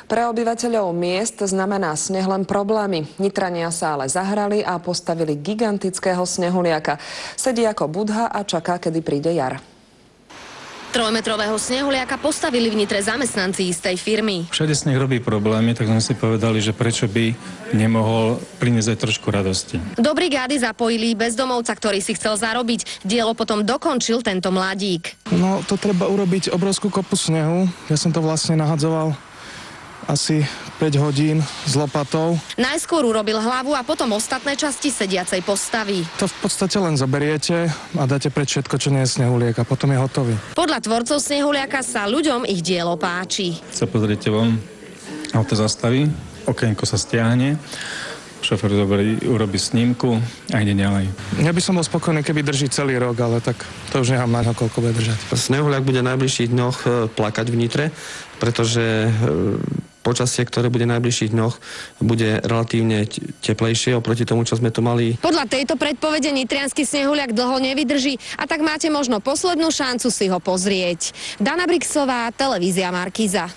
Pre obyvateľov miest znamená sneh len problémy. Nitrania sa ale zahrali a postavili gigantického snehuliaka. Sedí ako Budha a čaká, kedy príde jar. Trojmetrového snehuliaka postavili v Nitre zamestnanci istej firmy. Všade sneh robí problémy, tak sme si povedali, že prečo by nemohol priniesť aj trošku radosti. Do brigády zapojili bezdomovca, ktorý si chcel zarobiť. Dielo potom dokončil tento mladík. No, to treba urobiť obrovskú kopu snehu. Ja som to vlastne nahadzoval asi 5 hodín s lopatou. Najskôr urobil hlavu a potom ostatné časti sediacej postavy. To v podstate len zoberiete a dáte preč všetko, čo nie je snehuliek a potom je hotový. Podľa tvorcov snehuliaka sa ľuďom ich dielo páči. Sa pozriete von, auto zastaví, okienko sa stiahne, šofér urobí snímku a ide ďalej. Ja by som bol spokojný, keby drží celý rok, ale tak to už nechám na ňo, koľko bude držať. Snehuliak bude najbližších dňoch plakať v Nitre, pretože počasie, ktoré bude najbližších dňoch, bude relatívne teplejšie oproti tomu, čo sme tu mali. Podľa tejto predpovede nitriansky snehuliak dlho nevydrží a tak máte možno poslednú šancu si ho pozrieť. Dana Brixová, televízia Markíza.